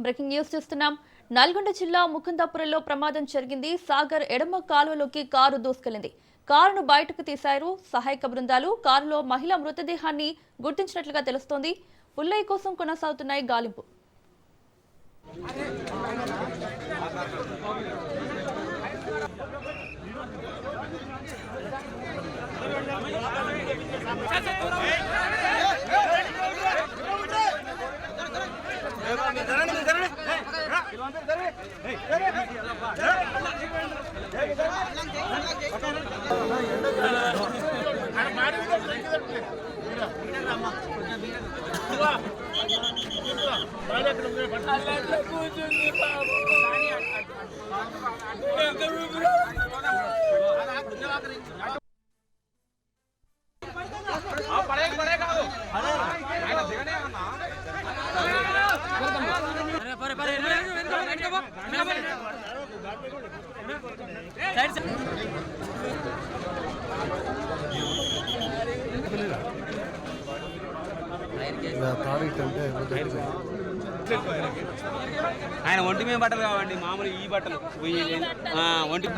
Breaking news చూస్తున్నాం. నల్గొండ జిల్లా ముకుందాపురంలో ప్రమాదం జరిగింది. సాగర్ ఎడమ కాలువలోకి కారు దూసుకెళ్లింది. కారును బయటకు తీశారు సహాయక బృందాలు. కారులో మహిళ మృతదేహాన్ని గుర్తించినట్లుగా తెలుస్తోంది. పుల్లయ్య కోసం కొనసాగుతున్నాయి గాలింపు. ఆయన ఒంటి మీద బట్టలు కావండి, మామూలు ఈ బట్టలు ఒంటి.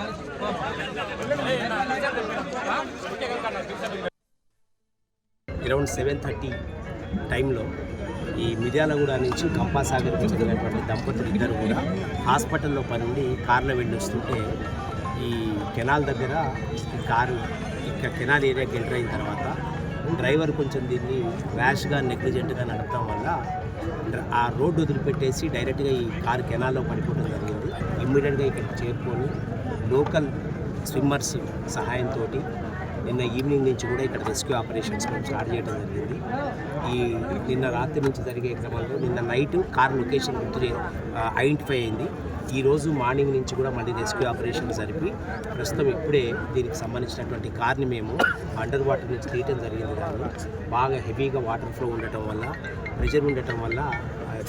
అరౌండ్ 7:30 టైంలో ఈ మిర్యాలగూడ నుంచి కంపాసాగర్కి చెందినటువంటి దంపతులు ఇద్దరు కూడా హాస్పిటల్లో పని ఉండి కారులో వెళ్ళి వస్తుంటే ఈ కెనాల్ దగ్గర ఈ కారు ఇక్కడ కెనాల్ ఏరియాకి ఎంటర్ అయిన తర్వాత డ్రైవర్ కొంచెం దీన్ని ర్యాష్గా నెగ్లిజెంట్గా నడపడం వల్ల ఆ రోడ్డు వదిలిపెట్టేసి డైరెక్ట్గా ఈ కారు కెనాల్లో పడిపోవడం జరిగింది. ఇమ్మీడియట్గా ఇక్కడికి చేరుకొని లోకల్ స్విమ్మర్స్ సహాయంతో నిన్న ఈవినింగ్ నుంచి కూడా ఇక్కడ రెస్క్యూ ఆపరేషన్స్ మేము స్టార్ట్ చేయడం జరిగింది. ఈ నిన్న రాత్రి నుంచి జరిగే క్రమంలో నిన్న నైట్ కార్ లొకేషన్ ఐడెంటిఫై అయింది. ఈరోజు మార్నింగ్ నుంచి కూడా మళ్ళీ రెస్క్యూ ఆపరేషన్ జరిపి ప్రస్తుతం ఇప్పుడే దీనికి సంబంధించినటువంటి కార్ని మేము అండర్ వాటర్ నుంచి తీయటం జరిగింది. కానీ బాగా హెవీగా వాటర్ ఫ్లో ఉండటం వల్ల, ప్రెషర్ ఉండటం వల్ల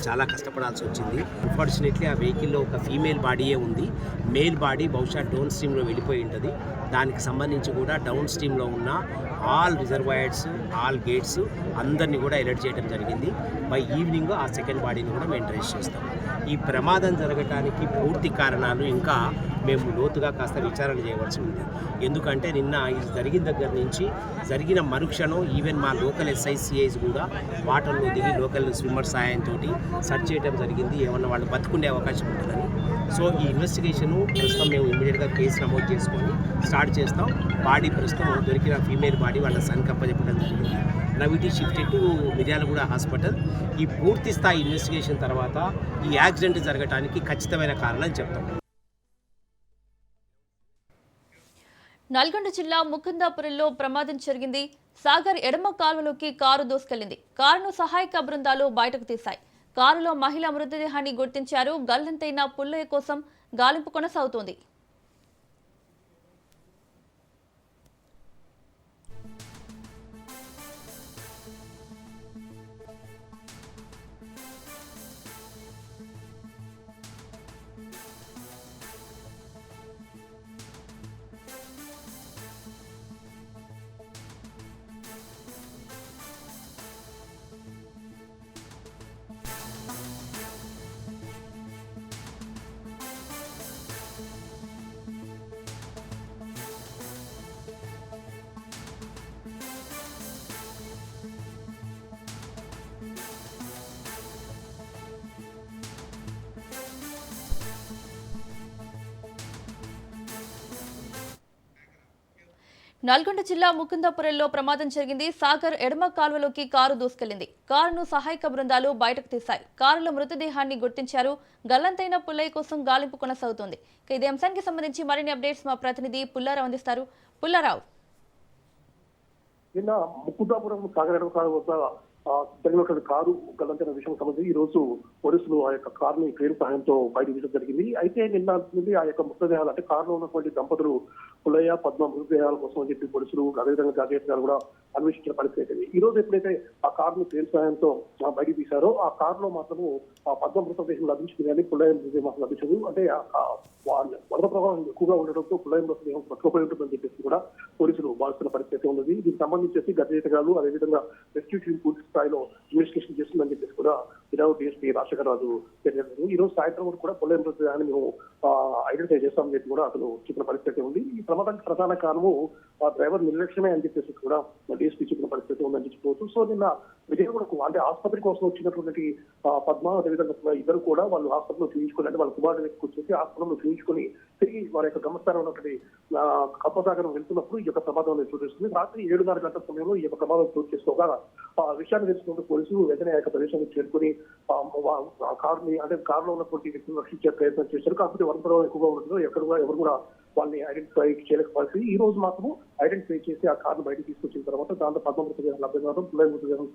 చాలా కష్టపడాల్సి వచ్చింది. అన్ఫార్చునేట్లీ ఆ వెహికల్లో ఒక ఫీమేల్ బాడీయే ఉంది. మేల్ బాడీ బహుశా డౌన్ స్ట్రీమ్లో వెళ్ళిపోయి ఉంటుంది. దానికి సంబంధించి కూడా డౌన్ స్ట్రీమ్లో ఉన్న ఆల్ రిజర్వాయర్స్, ఆల్ గేట్స్ అందరినీ కూడా అలర్ట్ చేయడం జరిగింది. బై ఈవినింగ్ ఆ సెకండ్ బాడీని కూడా మేము ట్రేస్ చేస్తాం. ఈ ప్రమాదం జరగటానికి పూర్తి కారణాలు ఇంకా మేము లోతుగా కాస్త విచారణ చేయవలసి ఉంది. ఎందుకంటే నిన్న ఇది జరిగిన దగ్గర నుంచి జరిగిన మరుక్షణం ఈవెన్ మా లోకల్ SICIs కూడా వాటర్లో దిగి లోకల్ స్విమ్మర్ సహాయంతో సర్చ్ చేయడం జరిగింది, ఏమన్నా వాళ్ళు బతుకుండే అవకాశం ఉంటుందని. సో ఈ ఇన్వెస్టిగేషను ప్రస్తుతం మేము ఇమ్మీడియట్గా కేసు నమోదు చేసుకొని స్టార్ట్ చేస్తాం. బాడీ ప్రస్తుతం దొరికిన ఫీమేల్ బాడీ వాళ్ళ సన్కి అప్పచెప్పడం జరిగింది. నవిటీ షిఫ్టెడ్ టు మిర్యాలగూడ హాస్పిటల్. ఈ పూర్తి స్థాయి ఇన్వెస్టిగేషన్ తర్వాత ఈ యాక్సిడెంట్ జరగడానికి ఖచ్చితమైన కారణం చెప్తాం. నల్గొండ జిల్లా ముకుందాపురంలో ప్రమాదం జరిగింది. సాగర్ ఎడమ కాలువలోకి కారు దూసుకెళ్లింది. కారును సహాయక బృందాలు బయటకు తీశాయి. కారులో మహిళ మృతదేహాన్ని గుర్తించారు. గల్లంతైన పుల్లయ్య కోసం గాలింపు కొనసాగుతోంది. నల్గొండ జిల్లా ముకుందాపురంలో ప్రమాదం జరిగింది. సాగర్ ఎడమ కాలువలోకి కారు దూసుకెళ్లింది. కారును సహాయక బృందాలు బయటకు తీశాయి. కారులో మృతదేహాన్ని గుర్తించారు. గల్లంతైన పుల్లయ్య కోసం గాలింపు కొనసాగుతోంది. ఇదే అంశానికి సంబంధించి మరిన్ని అప్డేట్స్ మా ప్రతినిధి పుల్లారావు అందిస్తారు. పుల్లారావు, నిన్న ముకుందాపురం సాగర్ ఎడమ కాలువ వద్ద జరిగినటువంటి కారు గల్లంతైన విషయం సంబంధించి ఈ రోజు పోలీసులు ఆ యొక్క కారుని క్రేన్ సహాయంతో బయట తీయడం జరిగింది. అయితే నిన్న నుండి ఆ యొక్క మృతదేహాలు అంటే కారులో ఉన్నటువంటి దంపతులు పుల్లయ్య, పద్మ మృతదేహాల కోసం అని చెప్పి పోలీసులు అదేవిధంగా జాగ్రత్తగా కూడా అన్వేషించిన పరిస్థితి అయితే ఈ రోజు ఎప్పుడైతే ఆ కారును క్రేన్ సహాయంతో బయట తీశారో ఆ కారులో మాత్రము ఆ పద్మ మృతదేహం లభించింది కానీ పుల్లయ్య మృతదేహం లభించదు. అంటే వరద ప్రవాహం ఎక్కువగా ఉండడంతో కులాయి మృతదేహం పట్టుకుపోయి ఉంటుందని చెప్పేసి కూడా పోలీసులు భావిస్తున్న పరిస్థితి ఉన్నది. దీనికి సంబంధించి గత జీతగాలు అదేవిధంగా రెస్క్యూ టీం పూర్తి స్థాయిలో ఇన్వెస్టిగేషన్ చేస్తుందని చెప్పేసి కూడా ఇరావు డిఎస్పీ రాజశేఖర్ రాజు తెలియజేశారు. ఈ రోజు సాయంత్రం వరకు కూడా కులాయి మృతదేహాన్ని మేము ఐడెంటిఫై చేస్తామని చెప్పి కూడా అతను చెప్పిన పరిస్థితి ఉంది. ఈ ప్రమాదానికి ప్రధాన కారణము డ్రైవర్ నిర్లక్ష్యమే అని చెప్పేసి కూడా డిఎస్పీ చెప్పిన పరిస్థితి ఉందని చెప్పవచ్చు. సో నిన్న విజయవాడకు అంటే ఆసుపత్రి కోసం వచ్చినటువంటి పద్మ అదేవిధంగా ఇద్దరు కూడా వాళ్ళు హాస్పిటల్లో చూపించుకొని అంటే వాళ్ళ కుమారుడు వచ్చేసి హాస్పిటల్లో చూపించుకొని తిరిగి వారి యొక్క గమస్థానం ఉన్నటువంటి కప్పసాగరం వెళ్తున్నప్పుడు ఈ యొక్క ప్రమాదం చూపిస్తుంది. రాత్రి 7:30 గంటల సమయంలో ఈ యొక్క ప్రమాదం చోటు చేసుకోగా విషయాన్ని తెలుసుకుంటూ పోలీసులు వెంటనే ఆ యొక్క ప్రదేశానికి చేరుకుని కారులో ఉన్నటువంటి వ్యక్తులను రక్షించే ప్రయత్నం చేశారు. కాకపోతే వరద ప్రవాహం ఎక్కువగా ఉండదు, ఎవరు కూడా వాళ్ళని ఐడెంటిఫై చేయలేకపోయింది. ఈ రోజు మాత్రము ఐడెంటిఫై చేసి ఆ కార్ను బయటకు తీసుకొచ్చిన తర్వాత దాంట్లో పద్మ మృతదేహం లభ్యం కావడం, పులాయి మృతదేహం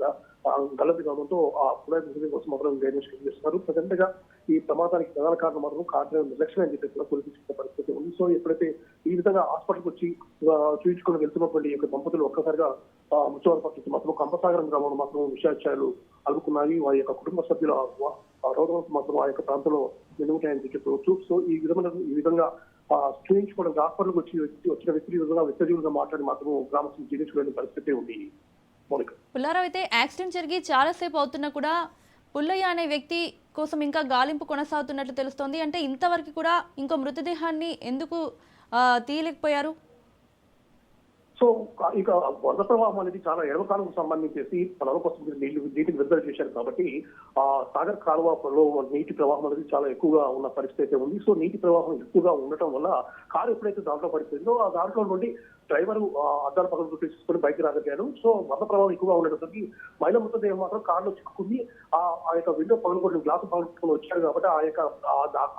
గల్లతి కావడంతో ఆ పులాయి మృతదేహం కోసం మాత్రం ఇన్వెస్టిగేషన్ చేస్తున్నారు. ప్రజెంట్ గా ఈ ప్రమాదానికి ప్రధాన కారణం మాత్రం కారు నిర్లక్ష్యం అని చెప్పి పోలీసులు చెప్పిన పరిస్థితి ఉంది. సో ఎప్పుడైతే ఈ విధంగా హాస్పిటల్కి వచ్చి చూపించుకొని వెళ్తున్నటువంటి యొక్క దంపతులు ఒక్కసారిగా మృత్యువాద పరిస్థితి మాత్రం కంపసాగరం గ్రామంలో మాత్రం విషయాచారాలు అలుకున్నాయి. వారి యొక్క కుటుంబ సభ్యుల రోడ్డు మాత్రం ఆ యొక్క ప్రాంతంలో నిలుగుతాయని చెప్పవచ్చు. సో ఈ విధంగా చూపించుకోవడానికి హాస్పిటల్కి వచ్చిన వ్యక్తులు ఈ విధంగా వ్యక్తిగా మాట్లాడి మాత్రం గ్రామస్తులు జీవించుకునే పరిస్థితి ఉంది. పుల్లారావు, అయితే యాక్సిడెంట్ జరిగి చాలాసేపు అవుతున్నా కూడా పుల్లయ్య అనే వ్యక్తి కోసం ఇంకా గాలింపు కొనసాగుతున్నట్లు తెలుస్తోంది. అంటే ఇంతవరకు కూడా ఇంకో మృతదేహాన్ని ఎందుకు తీయలేకపోయారు? సో ఇక వరద ప్రవాహం అనేది చాలా ఎడవకాలకు సంబంధించేసి పొలం కోసం నీటిని విడుదల చేశారు కాబట్టి ఆ సాగర్ కాలువలో నీటి ప్రవాహం అనేది చాలా ఎక్కువగా ఉన్న పరిస్థితి అయితే ఉంది. సో నీటి ప్రవాహం ఎక్కువగా ఉండటం వల్ల కారు ఎప్పుడైతే దాంట్లో పడిపోయిందో ఆ దాంట్లో నుండి డ్రైవర్ అద్దాల పక్కన తీసుకొని బయటకు రాగలిగాడు. సో వరద ప్రవాహం ఎక్కువగా ఉండటంతో మహిళ మృతదేహం మాత్రం కారులో చిక్కుకుంది. ఆ యొక్క విండో పగలగొట్టిన గ్లాసు పగలగొట్టుకుని వచ్చారు కాబట్టి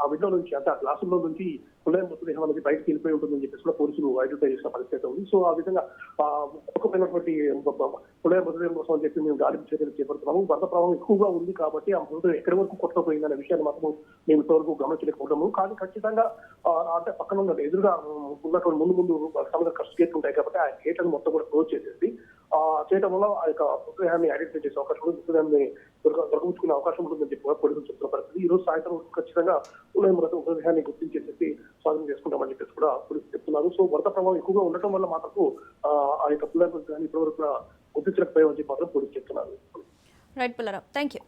ఆ విండో నుంచి అంటే ఆ గ్లాసుల్లో నుంచి పుల్లయ్య మృతదేహం అనేది బయటకు వెళ్ళిపోయి ఉంటుందని చెప్పేసి కూడా పోలీసులు ఐడెంటిఫై చేసిన పరిస్థితి ఉంది. సో ఆ విధంగా పట్టుకుపోయినటువంటి పుల్లయ్య మృతదేహం కోసం అని చెప్పి మేము గాలింపు చర్యలు చేపడుతున్నాము. వరద ప్రవాహం ఎక్కువగా ఉంది కాబట్టి ఆ మృతదేహం ఎక్కడి వరకు కొట్టుకుపోయిందనే విషయాన్ని మాత్రం మేము ఇంతవరకు గమనించలేకపోవడము. కానీ ఖచ్చితంగా అంటే పక్కన ఉన్న ఎదురుగా ఉన్నటువంటి ముందు సంబంధించిన గేట్లు ఉంటాయి కాబట్టి ఆ గేట్లను మొత్తం కూడా క్లోజ్ చేసేసి చేయడం వల్ల ఆ యొక్క మృతదేహాన్ని ఐడెంటిఫై చేసే అవకాశం ఉంది, మృతదేహాన్ని దొరకముచ్చుకునే అవకాశం ఉంటుందని చెప్పి పోలీసులు చెప్తున్న పరిస్థితి. ఈ రోజు సాయంత్రం ఖచ్చితంగా పుల్లయ్య మృతదేహాన్ని గుర్తించేసి స్వాధీనం చేసుకుంటామని చెప్పేసి కూడా పోలీసులు చెప్తున్నారు. సో వరద ప్రభావం ఎక్కువగా ఉండటం వల్ల మాత్రం ఆ యొక్క పుల్లయ్య మృతదేహాన్ని ఇప్పటివరకు గుర్తించలేకపోయామని చెప్పి మాత్రం పోలీసులు చెప్తున్నారు. Right Pullarao, thank you.